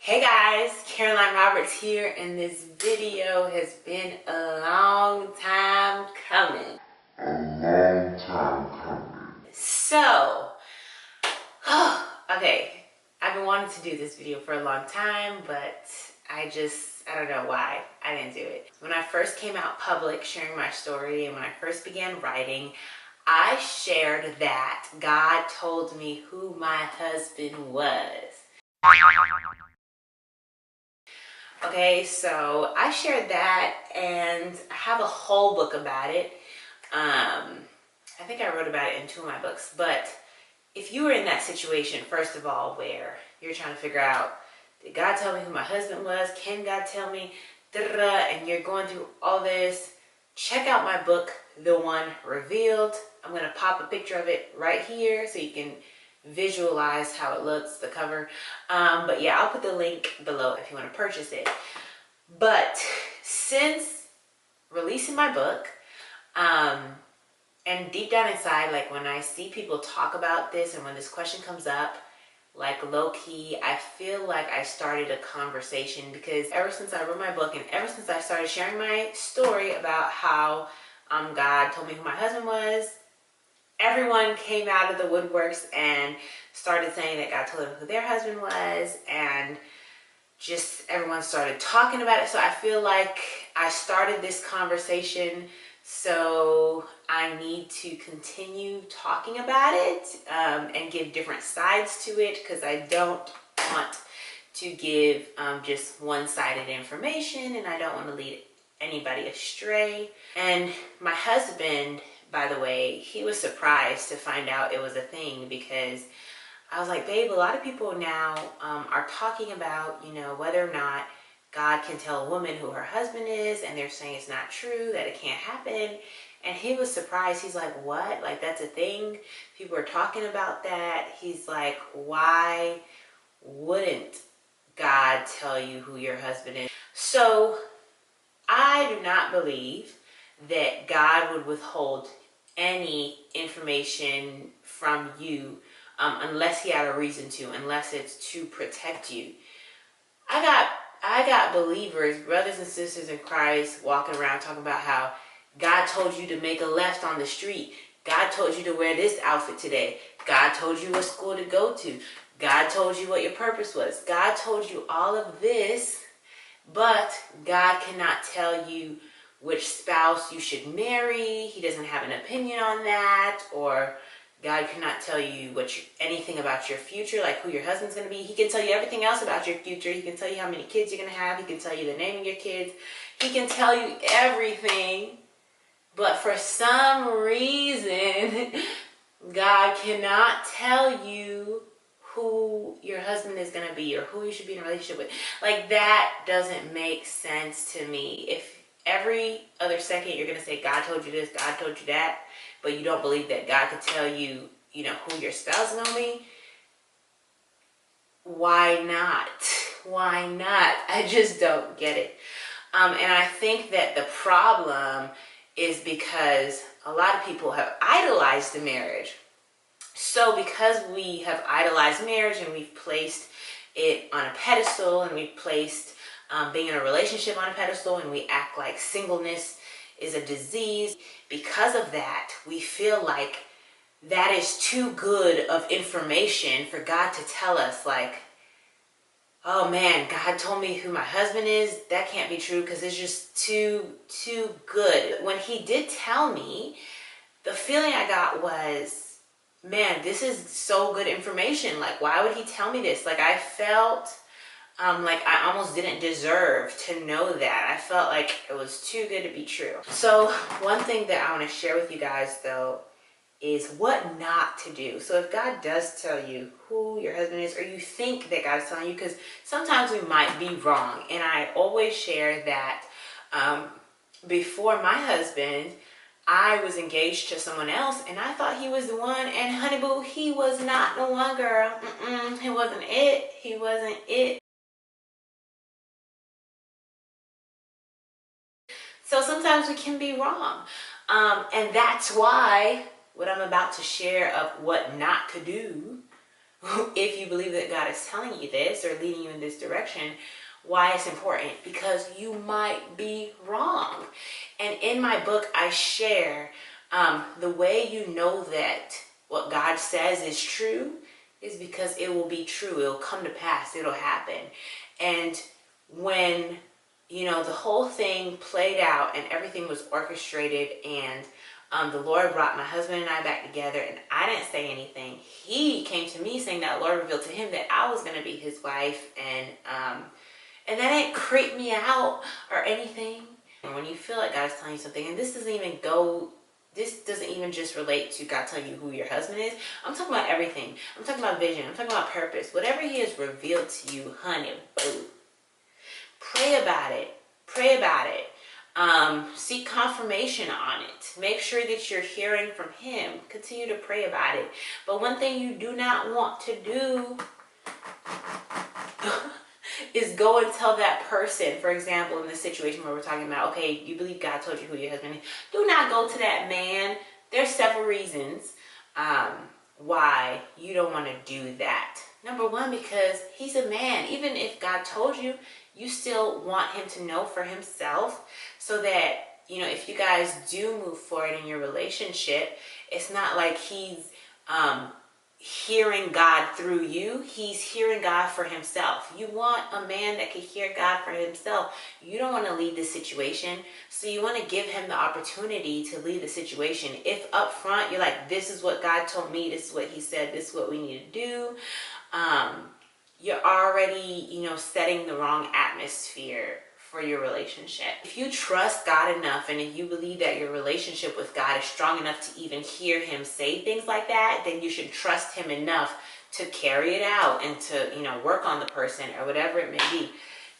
Hey guys, Karolyne Roberts here, and this video has been a long time coming. So, okay, I've been wanting to do this video for a long time, but I don't know why I didn't do it. When I first came out public sharing my story and when I first began writing, I shared that God told me who my husband was. Okay, so I shared that and I have a whole book about it. I think I wrote about it in 2 of my books. But if you were in that situation, first of all, where you're trying to figure out, did God tell me who my husband was? Can God tell me? And you're going through all this, check out my book, The One Revealed. I'm going to pop a picture of it right here so you can visualize how it looks, the cover. But yeah, I'll put the link below if you want to purchase it. But since releasing my book, and deep down inside, like when I see people talk about this and when this question comes up, like low-key, I feel like I started a conversation, because ever since I wrote my book and ever since I started sharing my story about how God told me who my husband was, everyone came out of the woodworks and started saying that God told them who their husband was, and just everyone started talking about it. So I feel like I started this conversation, so I need to continue talking about it and give different sides to it, because I don't want to give just one-sided information, and I don't want to lead anybody astray. And my husband, by the way, he was surprised to find out it was a thing, because I was like, babe, a lot of people now are talking about, whether or not God can tell a woman who her husband is, and they're saying it's not true, that it can't happen. And he was surprised. He's like, what? Like, that's a thing? People are talking about that. He's like, why wouldn't God tell you who your husband is? So I do not believe that God would withhold any information from you unless he had a reason to, unless it's to protect you. I got believers, brothers and sisters in Christ, walking around talking about how God told you to make a left on the street. God told you to wear this outfit today. God told you what school to go to. God told you what your purpose was. God told you all of this, but God cannot tell you which spouse you should marry. He doesn't have an opinion on that. Or God cannot tell you anything about your future, like who your husband's going to be. He can tell you everything else about your future. He can tell you how many kids you're going to have. He can tell you the name of your kids. He can tell you everything. But for some reason, God cannot tell you who your husband is going to be or who you should be in a relationship with. Like, that doesn't make sense to me. If every other second you're going to say, God told you this, God told you that, but you don't believe that God could tell you, who your spouse is going to be, why not? Why not? I just don't get it. And I think that the problem is because a lot of people have idolized the marriage. So because we have idolized marriage and we've placed it on a pedestal, and we've placed being in a relationship on a pedestal, and we act like singleness is a disease, because of that, we feel like that is too good of information for God to tell us. Like, oh man, God told me who my husband is. That can't be true because it's just too good. When he did tell me, the feeling I got was, man, this is so good information. Like, why would he tell me this? Like, I felt like I almost didn't deserve to know that. I felt like it was too good to be true. So one thing that I want to share with you guys, though, is what not to do. So if God does tell you who your husband is, or you think that God's telling you, because sometimes we might be wrong. And I always share that before my husband, I was engaged to someone else, and I thought he was the one, and honey boo, he was not the one, girl. He wasn't it. He wasn't it. So sometimes we can be wrong. And that's why what I'm about to share of what not to do if you believe that God is telling you this or leading you in this direction, why it's important, because you might be wrong. And in my book, I share the way you know that what God says is true is because it will be true. It'll come to pass. It'll happen. And when, the whole thing played out and everything was orchestrated, and the Lord brought my husband and I back together, and I didn't say anything. He came to me saying that the Lord revealed to him that I was going to be his wife, and that didn't creep me out or anything. And when you feel like God is telling you something, and this doesn't even just relate to God telling you who your husband is. I'm talking about everything. I'm talking about vision. I'm talking about purpose. Whatever he has revealed to you, honey, boo. Pray about it. Pray about it. Seek confirmation on it. Make sure that you're hearing from him. Continue to pray about it. But one thing you do not want to do is go and tell that person, for example, in this situation where we're talking about, okay, you believe God told you who your husband is. Do not go to that man. There's several reasons why you don't want to do that. Number one, because he's a man. Even if God told you, you still want him to know for himself, so that, if you guys do move forward in your relationship, it's not like he's hearing God through you. He's hearing God for himself. You want a man that can hear God for himself. You don't want to lead the situation, so you want to give him the opportunity to lead the situation. If up front you're like, this is what God told me, this is what he said, this is what we need to do, you're already, setting the wrong atmosphere for your relationship. If you trust God enough, and if you believe that your relationship with God is strong enough to even hear him say things like that, then you should trust him enough to carry it out and to, work on the person or whatever it may be.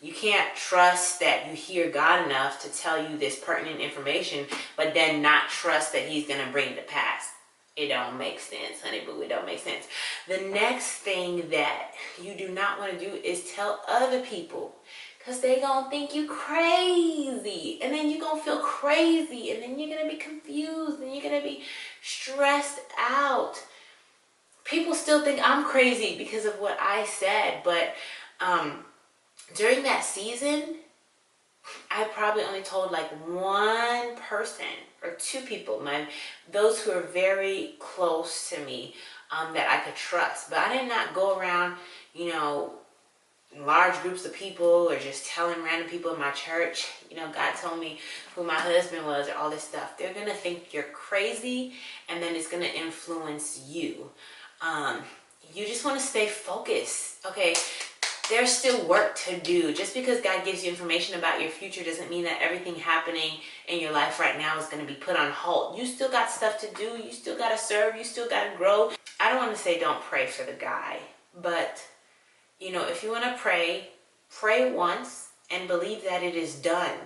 You can't trust that you hear God enough to tell you this pertinent information, but then not trust that he's going to bring it to pass. It don't make sense, honey boo. It don't make sense. The next thing that you do not want to do is tell other people, because they gonna think you crazy, and then you're gonna feel crazy, and then you're gonna be confused, and you're gonna be stressed out. People still think I'm crazy because of what I said, but during that season, I probably only told like one person or two people, those who are very close to me, that I could trust. But I did not go around, large groups of people, or just telling random people in my church, God told me who my husband was, or all this stuff. They're gonna think you're crazy, and then it's gonna influence you. You just want to stay focused, okay? There's still work to do. Just because God gives you information about your future doesn't mean that everything happening in your life right now is going to be put on hold. You still got stuff to do. You still got to serve. You still got to grow. I don't want to say don't pray for the guy, but if you want to pray, pray once and believe that it is done.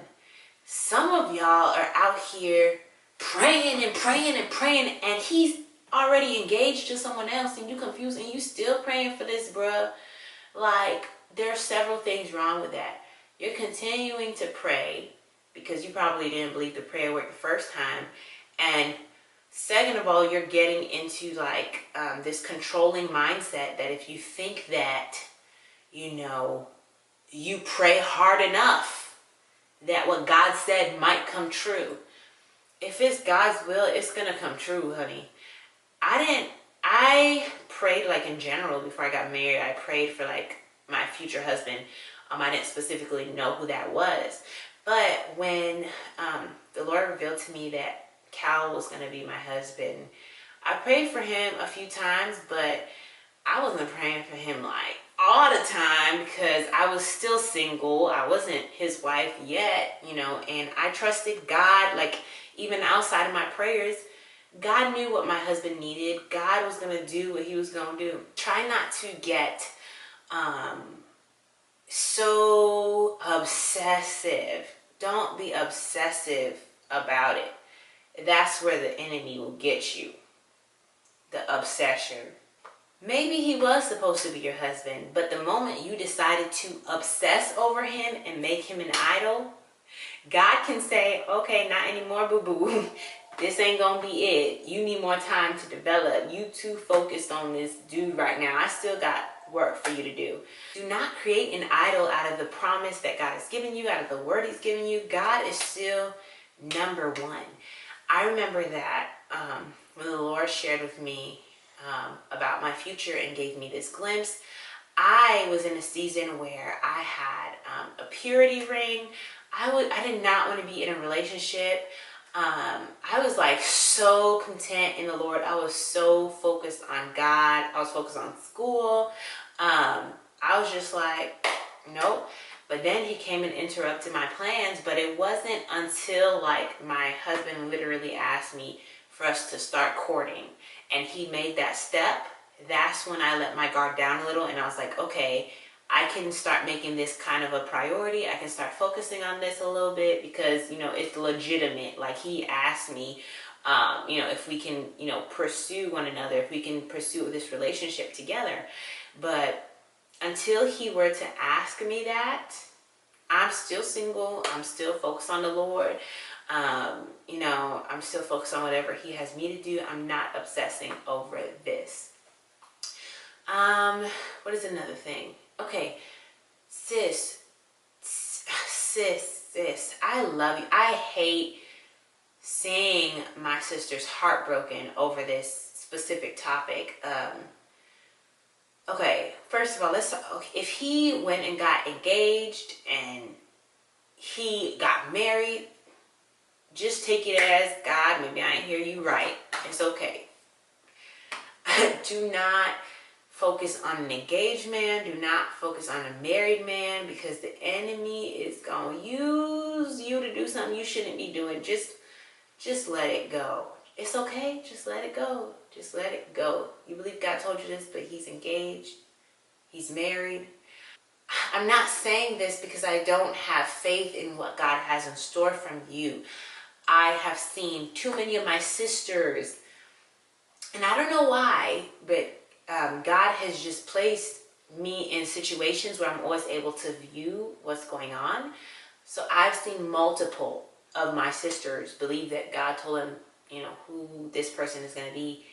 Some of y'all are out here praying and praying and praying, and he's already engaged to someone else, and you confused, and you still praying for this, bruh. Like, there are several things wrong with that. You're continuing to pray because you probably didn't believe the prayer worked the first time. And second of all, you're getting into like this controlling mindset that if you think that, you pray hard enough, that what God said might come true. If it's God's will, it's going to come true, honey. I prayed like in general before I got married. I prayed for like my future husband. I didn't specifically know who that was. But when the Lord revealed to me that Cal was going to be my husband, I prayed for him a few times, but I wasn't praying for him like all the time because I was still single. I wasn't his wife yet, and I trusted God, like even outside of my prayers. God knew what my husband needed. God was going to do what he was going to do. Try not to get so obsessive. Don't be obsessive about it. That's where the enemy will get you. The obsession. Maybe he was supposed to be your husband, but the moment you decided to obsess over him and make him an idol, God can say, okay, not anymore, boo-boo. this ain't gonna be it. You need more time to develop. You too focused on this dude right now. I still got work for you to do. Do not create an idol out of the promise that God has given you, out of the word he's given you. God is still number one. I remember that when the Lord shared with me about my future and gave me this glimpse, I was in a season where I had a purity ring. I did not want to be in a relationship. I was like so content in the Lord. I was so focused on God. I was focused on school. I was just like, nope. But then he came and interrupted my plans. But it wasn't until like my husband literally asked me for us to start courting, and he made that step. That's when I let my guard down a little, and I was like, okay, I can start making this kind of a priority. I can start focusing on this a little bit because, you know, it's legitimate. Like he asked me, you know, if we can, you know, pursue one another, if we can pursue this relationship together. But until he were to ask me that, I'm still single. I'm still focused on the Lord. You know, I'm still focused on whatever he has me to do. I'm not obsessing over this. What is another thing? Okay, sis, I love you. I hate seeing my sister's heartbroken over this specific topic. Okay, first of all, if he went and got engaged and he got married, just take it as, God, maybe I didn't hear you right. It's okay. Do not focus on an engaged man. Do not focus on a married man, because the enemy is going to use you to do something you shouldn't be doing. Just let it go. It's okay. Just let it go. Just let it go. You believe God told you this, but he's engaged. He's married. I'm not saying this because I don't have faith in what God has in store from you. I have seen too many of my sisters, and I don't know why, but God has just placed me in situations where I'm always able to view what's going on. So I've seen multiple of my sisters believe that God told them, you know, who this person is going to be.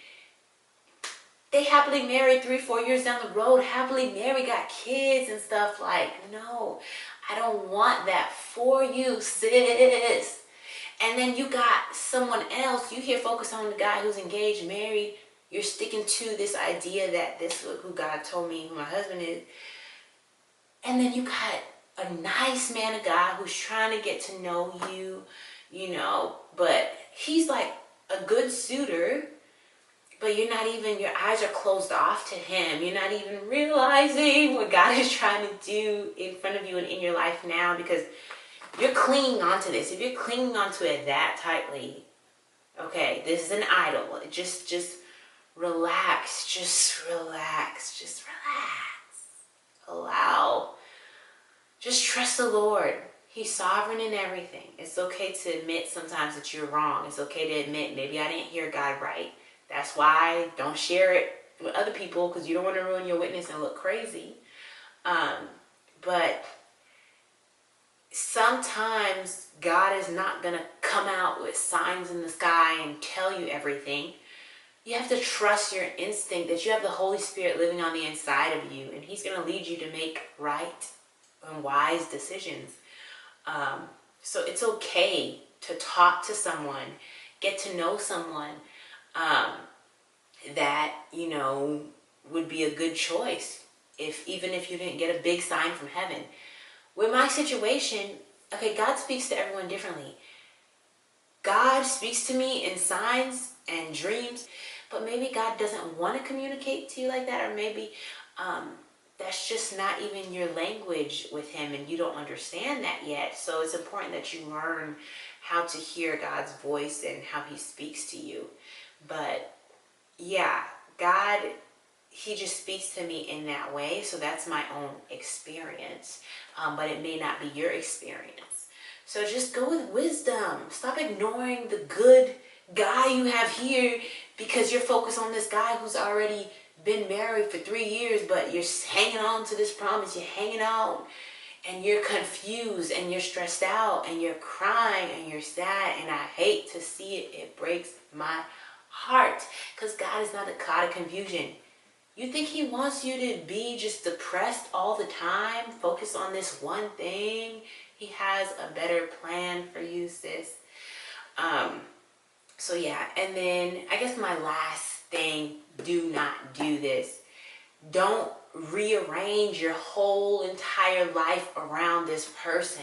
They happily married 3-4 years down the road, happily married, got kids and stuff. Like, no, I don't want that for you, sis. And then you got someone else, you here focus on the guy who's engaged, married. You're sticking to this idea that this is who God told me who my husband is. And then you got a nice man of God who's trying to get to know you, you know, but he's like a good suitor, but you're not even, your eyes are closed off to him. You're not even realizing what God is trying to do in front of you and in your life now, because you're clinging onto this. If you're clinging onto it that tightly, okay, this is an idol. Just relax, just relax, just relax. Just trust the Lord. He's sovereign in everything. It's okay to admit sometimes that you're wrong. It's okay to admit, maybe I didn't hear God right. That's why don't share it with other people, because you don't want to ruin your witness and look crazy. But sometimes God is not going to come out with signs in the sky and tell you everything. You have to trust your instinct that you have the Holy Spirit living on the inside of you, and he's going to lead you to make right and wise decisions. So it's okay to talk to someone, get to know someone that, you know, would be a good choice, even if you didn't get a big sign from heaven. With my situation, okay, God speaks to everyone differently. God speaks to me in signs and dreams, but maybe God doesn't want to communicate to you like that, or maybe that's just not even your language with him and you don't understand that yet. So it's important that you learn how to hear God's voice and how he speaks to you. But yeah, God, he just speaks to me in that way. So that's my own experience, but it may not be your experience. So just go with wisdom. Stop ignoring the good guy you have here because you're focused on this guy who's already been married for 3 years, but you're hanging on to this promise. You're hanging out and you're confused and you're stressed out and you're crying and you're sad, and I hate to see it. It breaks my heart, because God is not a God of confusion. You think he wants you to be just depressed all the time, focus on this one thing? He has a better plan for you, sis. So yeah, and then I guess my last thing, do not do this. Don't rearrange your whole entire life around this person.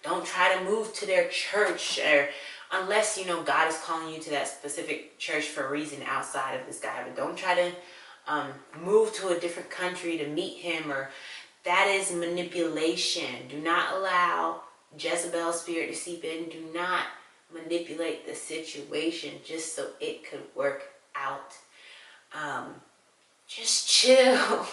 Don't try to move to their church, or unless you know God is calling you to that specific church for a reason outside of this guy. But don't try to move to a different country to meet him, or that is manipulation. Do not allow Jezebel's spirit to seep in. Do not manipulate the situation just so it could work out. Just chill.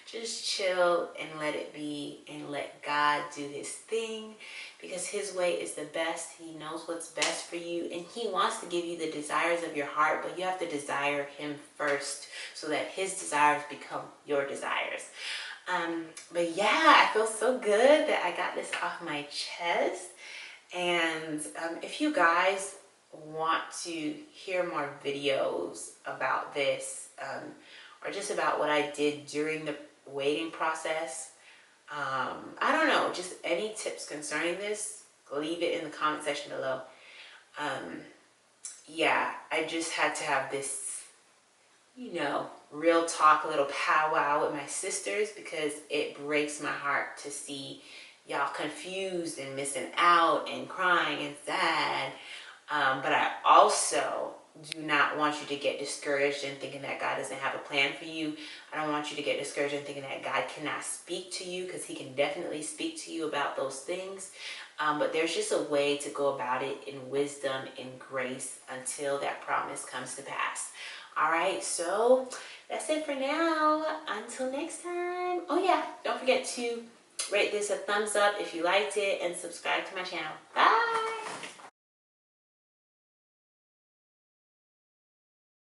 Just chill and let it be, and let God do his thing, because his way is the best. He knows what's best for you, and he wants to give you the desires of your heart, but you have to desire him first so that his desires become your desires. But yeah, I feel so good that I got this off my chest. And if you guys want to hear more videos about this, or just about what I did during the waiting process, I don't know, just any tips concerning this, leave it in the comment section below. Yeah, I just had to have this, real talk, a little powwow with my sisters, because it breaks my heart to see y'all confused and missing out and crying and sad. But I also do not want you to get discouraged and thinking that God doesn't have a plan for you. I don't want you to get discouraged and thinking that God cannot speak to you, because he can definitely speak to you about those things. But there's just a way to go about it in wisdom and grace until that promise comes to pass. All right, so that's it for now. Until next time. Oh yeah, don't forget to rate this a thumbs up if you liked it, and subscribe to my channel. Bye.